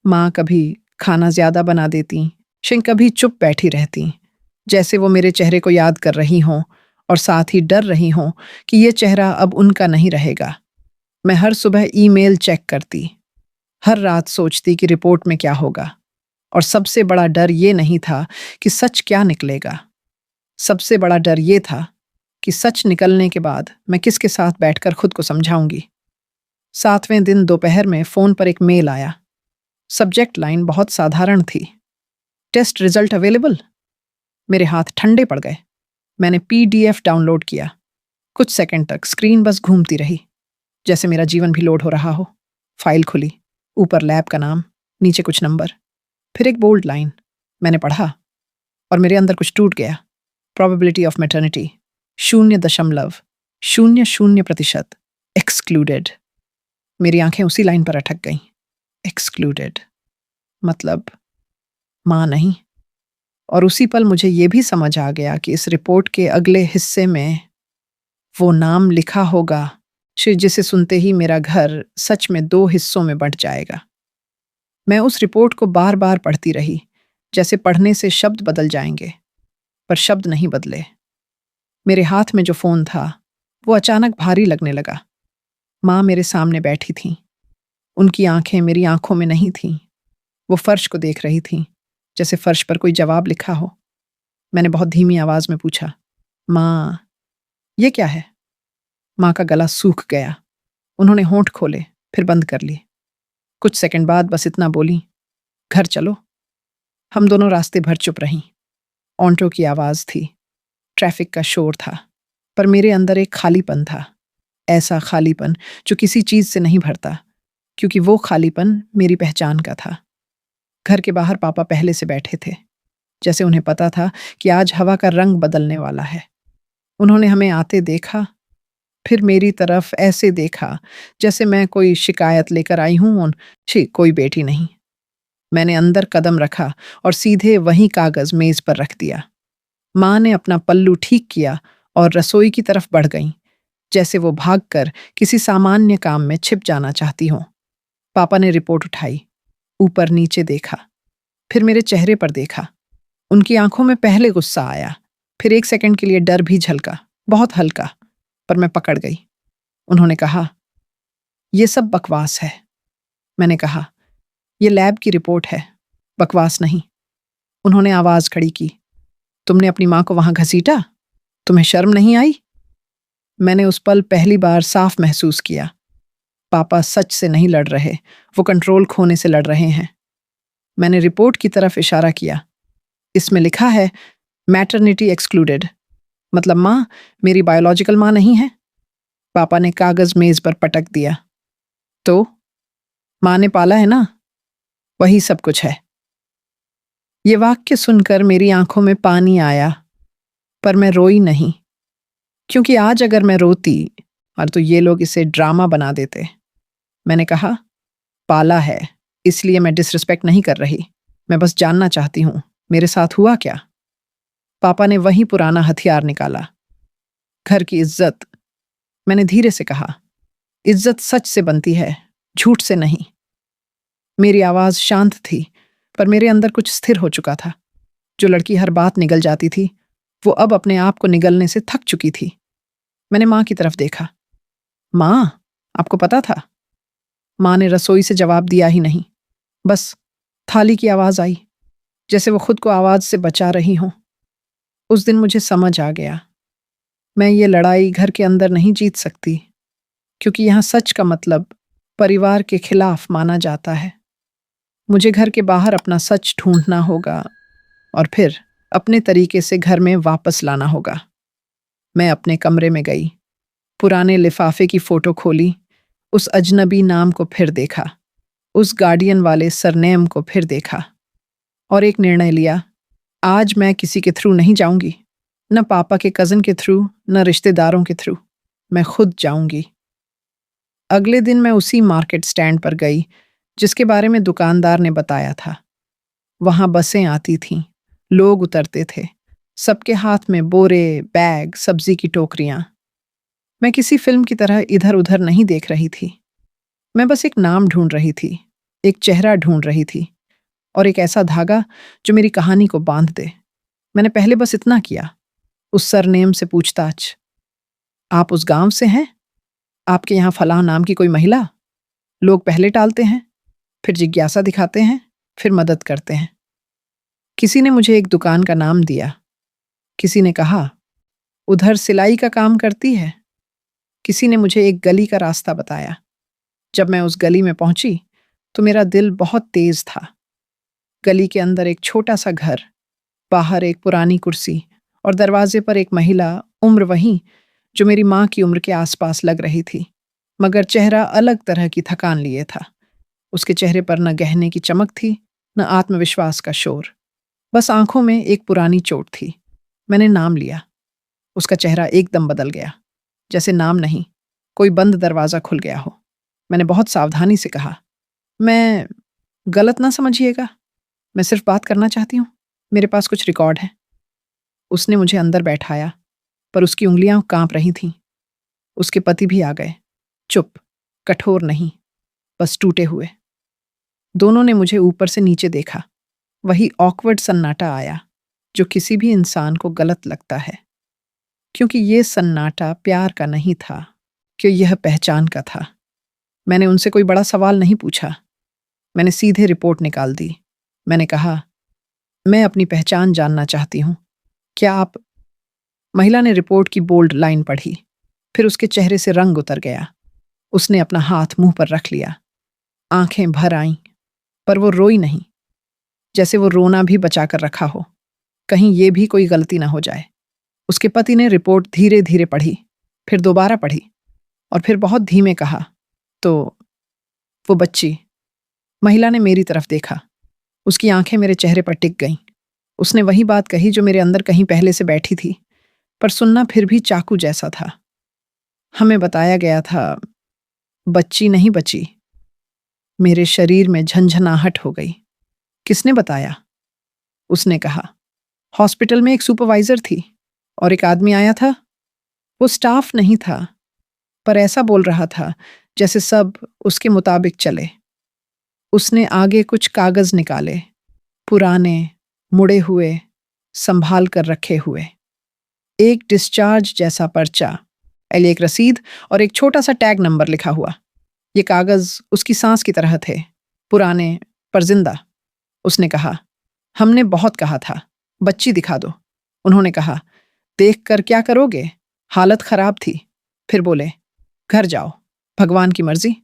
माँ कभी खाना ज्यादा बना देती, शिंग कभी चुप बैठी रहती, जैसे वो मेरे चेहरे को याद कर रही हों और साथ ही डर रही हों कि ये चेहरा अब उनका नहीं रहेगा। मैं हर सुबह ईमेल चेक करती, हर रात सोचती कि रिपोर्ट में क्या होगा, और सबसे बड़ा डर ये नहीं था कि सच क्या निकलेगा। सबसे बड़ा डर ये था कि सच निकलने के बाद मैं किसके साथ बैठकर खुद को समझाऊंगी। 7वें दिन दोपहर में फोन पर एक मेल आया। सब्जेक्ट लाइन बहुत साधारण थी, टेस्ट रिजल्ट अवेलेबल। मेरे हाथ ठंडे पड़ गए। मैंने पीडीएफ डाउनलोड किया। कुछ सेकंड तक स्क्रीन बस घूमती रही, जैसे मेरा जीवन भी लोड हो रहा हो। फाइल खुली, ऊपर लैब का नाम, नीचे कुछ नंबर, फिर एक बोल्ड लाइन। मैंने पढ़ा और मेरे अंदर कुछ टूट गया। Probability of maternity 0.00%, excluded. मेरी आंखें उसी लाइन पर अटक गईं। एक्सक्लूडेड मतलब माँ नहीं। और उसी पल मुझे ये भी समझ आ गया कि इस रिपोर्ट के अगले हिस्से में वो नाम लिखा होगा जिसे सुनते ही मेरा घर सच में 2 हिस्सों में बंट जाएगा। मैं उस रिपोर्ट को बार बार पढ़ती रही, जैसे पढ़ने से शब्द बदल जाएंगे, पर शब्द नहीं बदले। मेरे हाथ में जो फोन था वो अचानक भारी लगने लगा। माँ मेरे सामने बैठी थीं। उनकी आंखें मेरी आंखों में नहीं थीं। वो फर्श को देख रही थीं, जैसे फर्श पर कोई जवाब लिखा हो। मैंने बहुत धीमी आवाज में पूछा, माँ, ये क्या है? माँ का गला सूख गया। उन्होंने होंठ खोले, फिर बंद कर लिए। कुछ सेकंड बाद बस इतना बोली, घर चलो। हम दोनों रास्ते भर चुप रहीं। ऑटो की आवाज थी, ट्रैफिक का शोर था, पर मेरे अंदर एक खालीपन था। ऐसा खालीपन जो किसी चीज से नहीं भरता, क्योंकि वो खालीपन मेरी पहचान का था। घर के बाहर पापा पहले से बैठे थे, जैसे उन्हें पता था कि आज हवा का रंग बदलने वाला है। उन्होंने हमें आते देखा, फिर मेरी तरफ ऐसे देखा जैसे मैं कोई शिकायत लेकर आई हूं और कोई बेटी नहीं। मैंने अंदर कदम रखा और सीधे वही कागज मेज पर रख दिया। माँ ने अपना पल्लू ठीक किया और रसोई की तरफ बढ़ गईं, जैसे वो भागकर किसी सामान्य काम में छिप जाना चाहती हों। पापा ने रिपोर्ट उठाई, ऊपर नीचे देखा, फिर मेरे चेहरे पर देखा। उनकी आंखों में पहले गुस्सा आया, फिर 1 सेकंड के लिए डर भी झलका, बहुत हल्का, पर मैं पकड़ गई। उन्होंने कहा, यह सब बकवास है। मैंने कहा, यह लैब की रिपोर्ट है, बकवास नहीं। उन्होंने आवाज खड़ी की, तुमने अपनी माँ को वहां घसीटा? तुम्हें शर्म नहीं आई? मैंने उस पल पहली बार साफ महसूस किया, पापा सच से नहीं लड़ रहे, वो कंट्रोल खोने से लड़ रहे हैं। मैंने रिपोर्ट की तरफ इशारा किया। इसमें लिखा है मैटरनिटी एक्सक्लूडेड, मतलब माँ मेरी बायोलॉजिकल माँ नहीं है। पापा ने कागज मेज पर पटक दिया। तो माँ ने पाला है ना, वही सब कुछ है। ये वाक्य सुनकर मेरी आंखों में पानी आया, पर मैं रोई नहीं, क्योंकि आज अगर मैं रोती और तो ये लोग इसे ड्रामा बना देते। मैंने कहा, पाला है, इसलिए मैं डिसरिस्पेक्ट नहीं कर रही। मैं बस जानना चाहती हूँ, मेरे साथ हुआ क्या? पापा ने वही पुराना हथियार निकाला। घर की इज्जत। मैंने धीरे से कहा, इज्जत सच से बनती है, झूठ से नहीं। मेरी आवाज शांत थी, पर मेरे अंदर कुछ स्थिर हो चुका था। जो लड़की हर बात निगल जाती थी, वो अब अपने आप को निगलने से थक चुकी थी। मैंने माँ की तरफ देखा। माँ, आपको पता था? माँ ने रसोई से जवाब दिया ही नहीं। बस थाली की आवाज आई, जैसे वो खुद को आवाज से बचा रही हो। उस दिन मुझे समझ आ गया, मैं ये लड़ाई घर के अंदर नहीं जीत सकती, क्योंकि यहाँ सच का मतलब परिवार के खिलाफ माना जाता है। मुझे घर के बाहर अपना सच ढूंढना होगा और फिर अपने तरीके से घर में वापस लाना होगा। मैं अपने कमरे में गई, पुराने लिफाफे की फोटो खोली, उस अजनबी नाम को फिर देखा, उस गार्डियन वाले सरनेम को फिर देखा और एक निर्णय लिया। आज मैं किसी के थ्रू नहीं जाऊंगी, न पापा के कज़न के थ्रू, न रिश्तेदारों के थ्रू। मैं खुद जाऊंगी। अगले दिन मैं उसी मार्केट स्टैंड पर गई जिसके बारे में दुकानदार ने बताया था। वहां बसें आती थीं, लोग उतरते थे, सबके हाथ में बोरे, बैग, सब्जी की टोकरियां। मैं किसी फिल्म की तरह इधर उधर नहीं देख रही थी। मैं बस एक नाम ढूंढ रही थी, एक चेहरा ढूंढ रही थी और एक ऐसा धागा जो मेरी कहानी को बांध दे। मैंने पहले बस इतना किया, उस सरनेम से पूछताछ। आप उस गांव से हैं? आपके यहाँ फलां नाम की कोई महिला? लोग पहले टालते हैं, फिर जिज्ञासा दिखाते हैं, फिर मदद करते हैं। किसी ने मुझे एक दुकान का नाम दिया, किसी ने कहा उधर सिलाई का काम करती है, किसी ने मुझे एक गली का रास्ता बताया। जब मैं उस गली में पहुंची तो मेरा दिल बहुत तेज था। गली के अंदर एक छोटा सा घर, बाहर एक पुरानी कुर्सी और दरवाजे पर एक महिला, उम्र वही जो मेरी माँ की उम्र के आसपास लग रही थी, मगर चेहरा अलग तरह की थकान लिए था। उसके चेहरे पर न गहने की चमक थी, न आत्मविश्वास का शोर, बस आंखों में एक पुरानी चोट थी। मैंने नाम लिया। उसका चेहरा एकदम बदल गया, जैसे नाम नहीं, कोई बंद दरवाजा खुल गया हो। मैंने बहुत सावधानी से कहा, मैं गलत ना समझिएगा, मैं सिर्फ बात करना चाहती हूँ, मेरे पास कुछ रिकॉर्ड है। उसने मुझे अंदर बैठाया, पर उसकी उंगलियां कांप रही थीं। उसके पति भी आ गए, चुप, कठोर नहीं, बस टूटे हुए। दोनों ने मुझे ऊपर से नीचे देखा। वही ऑकवर्ड सन्नाटा आया जो किसी भी इंसान को गलत लगता है, क्योंकि ये सन्नाटा प्यार का नहीं था, कि यह पहचान का था। मैंने उनसे कोई बड़ा सवाल नहीं पूछा, मैंने सीधे रिपोर्ट निकाल दी। मैंने कहा, मैं अपनी पहचान जानना चाहती हूँ, क्या आप? महिला ने रिपोर्ट की बोल्ड लाइन पढ़ी, फिर उसके चेहरे से रंग उतर गया। उसने अपना हाथ मुंह पर रख लिया, आंखें भर आईं, पर वो रोई नहीं, जैसे वो रोना भी बचाकर रखा हो, कहीं ये भी कोई गलती ना हो जाए। उसके पति ने रिपोर्ट धीरे धीरे पढ़ी, फिर दोबारा पढ़ी और फिर बहुत धीमे कहा, तो वो बच्ची। महिला ने मेरी तरफ देखा, उसकी आंखें मेरे चेहरे पर टिक गईं। उसने वही बात कही जो मेरे अंदर कहीं पहले से बैठी थी, पर सुनना फिर भी चाकू जैसा था। हमें बताया गया था, बच्ची नहीं बची। मेरे शरीर में झंझनाहट हो गई। किसने बताया? उसने कहा, हॉस्पिटल में एक सुपरवाइजर थी और एक आदमी आया था। वो स्टाफ नहीं था, पर ऐसा बोल रहा था जैसे सब उसके मुताबिक चले। उसने आगे कुछ कागज निकाले, पुराने, मुड़े हुए, संभाल कर रखे हुए। एक डिस्चार्ज जैसा पर्चा, एक रसीद और एक छोटा सा टैग नंबर लिखा हुआ। ये कागज उसकी सांस की तरह थे, पुराने पर जिंदा। उसने कहा, हमने बहुत कहा था, बच्ची दिखा दो। उन्होंने कहा, देख कर क्या करोगे, हालत खराब थी। फिर बोले, घर जाओ, भगवान की मर्जी।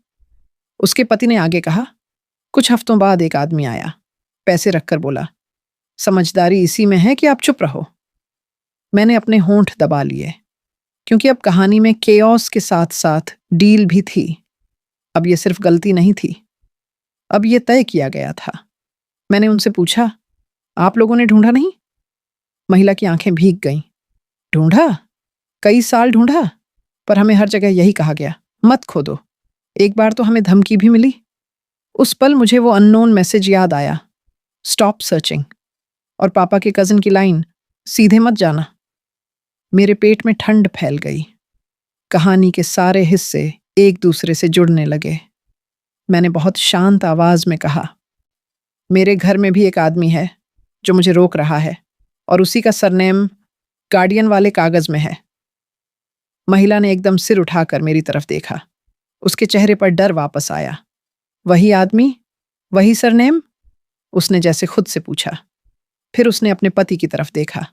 उसके पति ने आगे कहा, कुछ हफ्तों बाद एक आदमी आया, पैसे रखकर बोला, समझदारी इसी में है कि आप चुप रहो। मैंने अपने होंठ दबा लिए, क्योंकि अब कहानी में केओस के साथ साथ डील भी थी। अब ये सिर्फ गलती नहीं थी, अब ये तय किया गया था। मैंने उनसे पूछा, आप लोगों ने ढूंढा नहीं? महिला की आंखें भीग गईं। ढूंढा? कई साल ढूंढा, पर हमें हर जगह यही कहा गया, मत खोदो। एक बार तो हमें धमकी भी मिली। उस पल मुझे वो अननोन मैसेज याद आया, स्टॉप सर्चिंग, और पापा के कज़न की लाइन, सीधे मत जाना। मेरे पेट में ठंड फैल गई। कहानी के सारे हिस्से एक दूसरे से जुड़ने लगे। मैंने बहुत शांत आवाज में कहा, मेरे घर में भी एक आदमी है जो मुझे रोक रहा है, और उसी का सरनेम गार्डियन वाले कागज में है। महिला ने एकदम सिर उठाकर मेरी तरफ देखा। उसके चेहरे पर डर वापस आया। वही आदमी, वही सरनेम? उसने जैसे खुद से पूछा। फिर उसने अपने पति की तरफ देखा।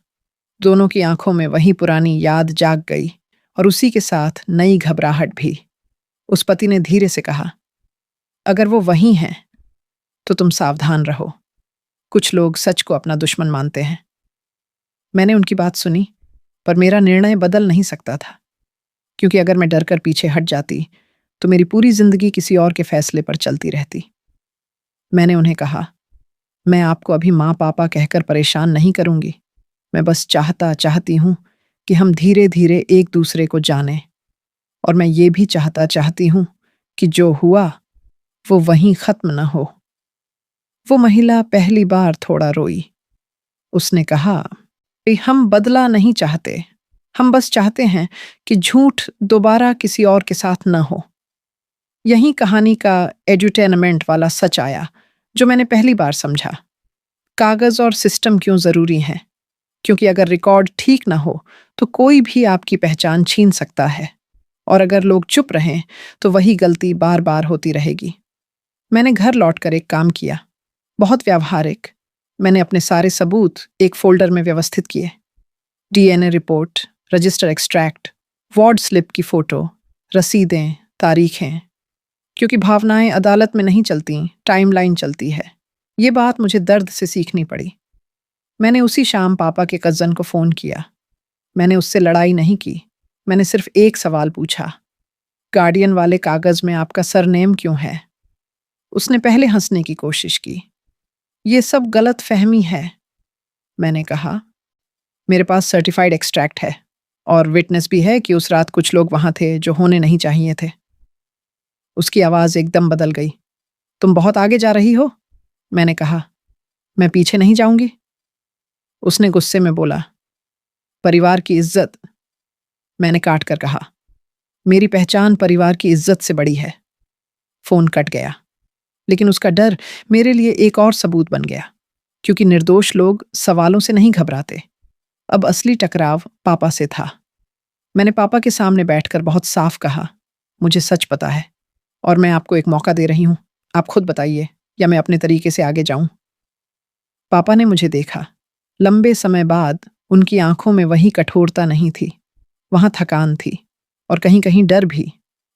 दोनों की आंखों में वही पुरानी याद जाग गई, और उसी के साथ नई घबराहट भी। उस पति ने धीरे से कहा, अगर वो वही हैं तो तुम सावधान रहो। कुछ लोग सच को अपना दुश्मन मानते हैं। मैंने उनकी बात सुनी, पर मेरा निर्णय बदल नहीं सकता था, क्योंकि अगर मैं डरकर पीछे हट जाती तो मेरी पूरी जिंदगी किसी और के फैसले पर चलती रहती। मैंने उन्हें कहा, मैं आपको अभी माँ पापा कहकर परेशान नहीं करूंगी। मैं बस चाहती हूं कि हम धीरे धीरे एक दूसरे को जानें, और मैं ये भी चाहती हूं कि जो हुआ वो वहीं खत्म न हो। वो महिला पहली बार थोड़ा रोई। उसने कहा, कि हम बदला नहीं चाहते, हम बस चाहते हैं कि झूठ दोबारा किसी और के साथ न हो। यही कहानी का एड्यूटेनमेंट वाला सच आया, जो मैंने पहली बार समझा। कागज और सिस्टम क्यों जरूरी हैं? क्योंकि अगर रिकॉर्ड ठीक ना हो तो कोई भी आपकी पहचान छीन सकता है, और अगर लोग चुप रहें तो वही गलती बार बार होती रहेगी। मैंने घर लौटकर एक काम किया, बहुत व्यावहारिक। मैंने अपने सारे सबूत एक फोल्डर में व्यवस्थित किए। DNA report, register extract, ward slip की फोटो, रसीदें, तारीखें। क्योंकि भावनाएं अदालत में नहीं चलती, टाइमलाइन चलती है। ये बात मुझे दर्द से सीखनी पड़ी। मैंने उसी शाम पापा के कज़न को फ़ोन किया। मैंने उससे लड़ाई नहीं की, मैंने सिर्फ एक सवाल पूछा, गार्डियन वाले कागज में आपका सरनेम क्यों है? उसने पहले हंसने की कोशिश की। ये सब गलत फहमी है, मैंने कहा। मेरे पास सर्टिफाइड एक्सट्रैक्ट है, और विटनेस भी है कि उस रात कुछ लोग वहां थे जो होने नहीं चाहिए थे। उसकी आवाज़ एकदम बदल गई। तुम बहुत आगे जा रही हो, मैंने कहा। मैं पीछे नहीं जाऊंगी, उसने गुस्से में बोला। परिवार की इज्जत, मैंने काट कर कहा। मेरी पहचान परिवार की इज्जत से बड़ी है। फोन कट गया, लेकिन उसका डर मेरे लिए एक और सबूत बन गया, क्योंकि निर्दोष लोग सवालों से नहीं घबराते। अब असली टकराव पापा से था। मैंने पापा के सामने बैठकर बहुत साफ कहा, मुझे सच पता है, और मैं आपको एक मौका दे रही हूं। आप खुद बताइए, या मैं अपने तरीके से आगे जाऊं। पापा ने मुझे देखा। लंबे समय बाद उनकी आंखों में वही कठोरता नहीं थी, वहां थकान थी, और कहीं कहीं डर भी।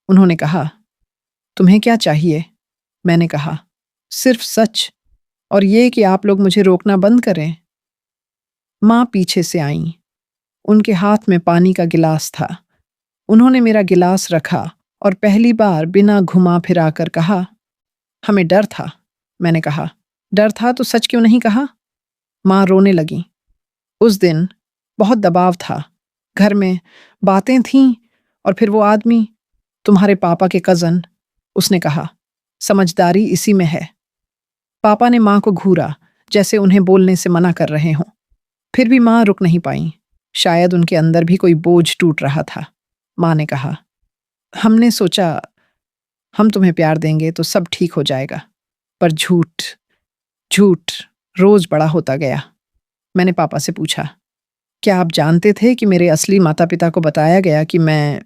उन्होंने कहा, तुम्हें क्या चाहिए? मैंने कहा, सिर्फ सच, और ये कि आप लोग मुझे रोकना बंद करें। माँ पीछे से आईं। उनके हाथ में पानी का गिलास था। उन्होंने मेरा गिलास रखा और पहली बार बिना घुमा फिरा कर कहा, हमें डर था। मैंने कहा, डर था तो सच क्यों नहीं कहा? माँ रोने लगी। उस दिन बहुत दबाव था, घर में बातें थीं, और फिर वो आदमी, तुम्हारे पापा के कज़न। उसने कहा, समझदारी इसी में है। पापा ने माँ को घूरा, जैसे उन्हें बोलने से मना कर रहे हों। फिर भी माँ रुक नहीं पाई। शायद उनके अंदर भी कोई बोझ टूट रहा था। माँ ने कहा, हमने सोचा हम तुम्हें प्यार देंगे तो सब ठीक हो जाएगा, पर झूठ झूठ रोज बड़ा होता गया। मैंने पापा से पूछा, क्या आप जानते थे कि मेरे असली माता पिता को बताया गया कि मैं...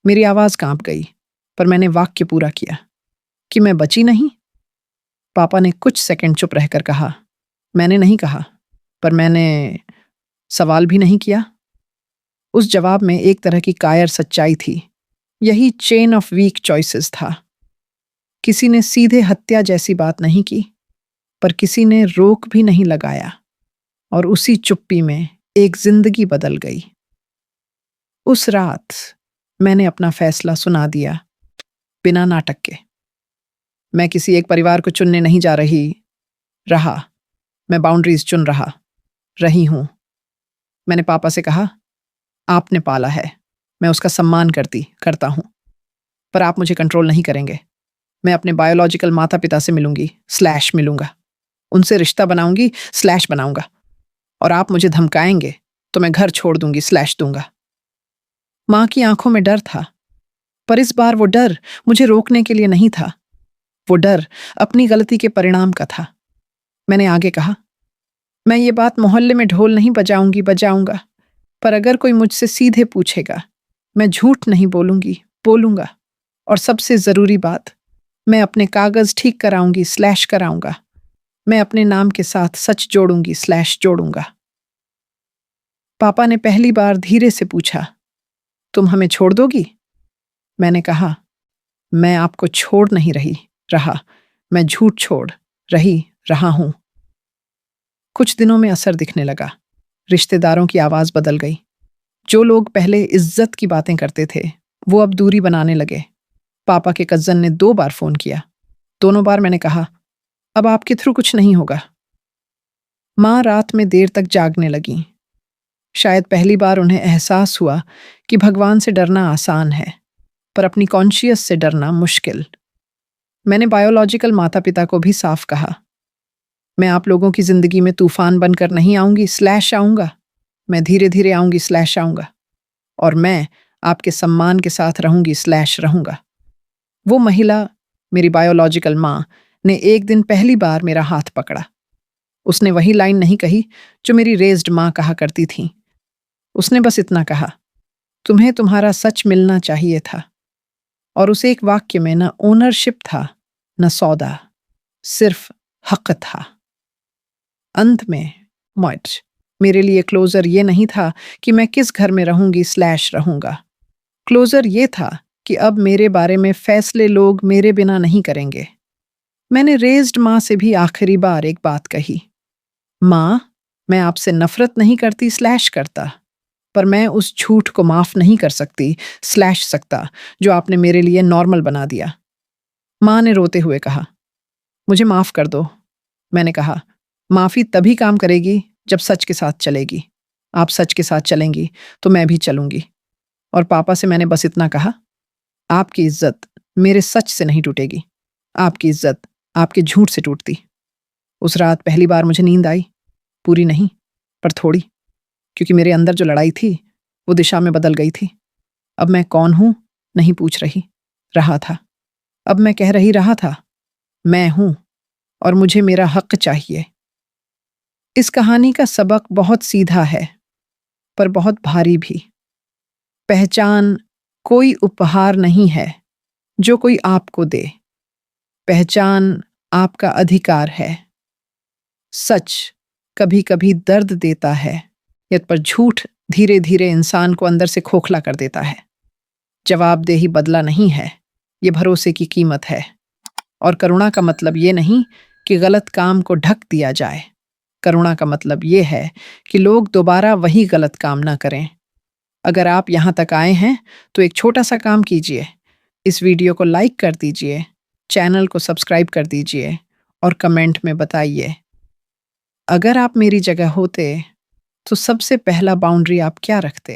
मेरी आवाज कांप गई, पर मैंने वाक्य पूरा किया, कि मैं बची नहीं। पापा ने कुछ सेकंड चुप रहकर कहा, मैंने नहीं कहा, पर मैंने सवाल भी नहीं किया। उस जवाब में एक तरह की कायर सच्चाई थी। यही चेन ऑफ वीक चॉइसेस था। किसी ने सीधे हत्या जैसी बात नहीं की, पर किसी ने रोक भी नहीं लगाया, और उसी चुप्पी में एक जिंदगी बदल गई। उस रात मैंने अपना फैसला सुना दिया, बिना नाटक के। मैं किसी एक परिवार को चुनने नहीं जा रहा। मैं बाउंड्रीज चुन रही हूं। मैंने पापा से कहा, आपने पाला है, मैं उसका सम्मान करता हूं, पर आप मुझे कंट्रोल नहीं करेंगे। मैं अपने बायोलॉजिकल माता पिता से मिलूंगी / मिलूंगा, उनसे रिश्ता बनाऊंगी / बनाऊंगा, और आप मुझे धमकाएंगे तो मैं घर छोड़ दूंगी / दूंगा। माँ की आंखों में डर था, पर इस बार वो डर मुझे रोकने के लिए नहीं था, वो डर अपनी गलती के परिणाम का था। मैंने आगे कहा, मैं ये बात मोहल्ले में ढोल नहीं बजाऊंगा, पर अगर कोई मुझसे सीधे पूछेगा, मैं झूठ नहीं बोलूंगा। और सबसे जरूरी बात, मैं अपने कागज ठीक कराऊंगी / कराऊंगा। मैं अपने नाम के साथ सच जोड़ूंगी / जोड़ूंगा। पापा ने पहली बार धीरे से पूछा, तुम हमें छोड़ दोगी? मैंने कहा, मैं आपको छोड़ नहीं रहा, मैं झूठ छोड़ रहा हूं। कुछ दिनों में असर दिखने लगा। रिश्तेदारों की आवाज बदल गई। जो लोग पहले इज्जत की बातें करते थे, वो अब दूरी बनाने लगे। पापा के कज़न ने 2 बार फोन किया। दोनों बार मैंने कहा, अब आपके थ्रू कुछ नहीं होगा। माँ रात में देर तक जागने लगी। शायद पहली बार उन्हें एहसास हुआ कि भगवान से डरना आसान है, पर अपनी कॉन्शियस से डरना मुश्किल। मैंने बायोलॉजिकल माता पिता को भी साफ कहा, मैं आप लोगों की जिंदगी में तूफान बनकर नहीं आऊंगी / आऊंगा। मैं धीरे धीरे आऊंगी / आऊंगा, और मैं आपके सम्मान के साथ रहूंगी / रहूंगा। वो महिला, मेरी बायोलॉजिकल माँ, ने एक दिन पहली बार मेरा हाथ पकड़ा। उसने वही लाइन नहीं कही जो मेरी रेज्ड माँ कहा करती थी। उसने बस इतना कहा, तुम्हें तुम्हारा सच मिलना चाहिए था। और उस एक वाक्य में न ओनरशिप था, न सौदा, सिर्फ हक था। अंत में मेरे लिए क्लोजर ये नहीं था कि मैं किस घर में रहूंगी / रहूंगा। क्लोजर ये था कि अब मेरे बारे में फैसले लोग मेरे बिना नहीं करेंगे। मैंने रेज्ड माँ से भी आखिरी बार एक बात कही, माँ, मैं आपसे नफरत नहीं करती / करता, पर मैं उस झूठ को माफ नहीं कर सकती / सकता जो आपने मेरे लिए नॉर्मल बना दिया। माँ ने रोते हुए कहा, मुझे माफ कर दो। मैंने कहा, माफी तभी काम करेगी जब सच के साथ चलेगी। आप सच के साथ चलेंगी तो मैं भी चलूंगी। और पापा से मैंने बस इतना कहा, आपकी इज्जत मेरे सच से नहीं टूटेगी, आपकी इज्जत आपके झूठ से टूटती। उस रात पहली बार मुझे नींद आई, पूरी नहीं पर थोड़ी, क्योंकि मेरे अंदर जो लड़ाई थी वो दिशा में बदल गई थी। अब मैं कौन हूं नहीं पूछ रहा था। अब मैं कह रहा था, मैं हूं और मुझे मेरा हक चाहिए। इस कहानी का सबक बहुत सीधा है, पर बहुत भारी भी। पहचान कोई उपहार नहीं है जो कोई आपको दे। पहचान आपका अधिकार है। सच कभी कभी दर्द देता है, पर झूठ धीरे धीरे इंसान को अंदर से खोखला कर देता है। जवाबदेही बदला नहीं है, ये भरोसे की कीमत है। और करुणा का मतलब ये नहीं कि गलत काम को ढक दिया जाए। करुणा का मतलब ये है कि लोग दोबारा वही गलत काम ना करें। अगर आप यहाँ तक आए हैं तो एक छोटा सा काम कीजिए, इस वीडियो को लाइक कर दीजिए, चैनल को सब्सक्राइब कर दीजिए और कमेंट में बताइए, अगर आप मेरी जगह होते तो सबसे पहला बाउंड्री आप क्या रखते।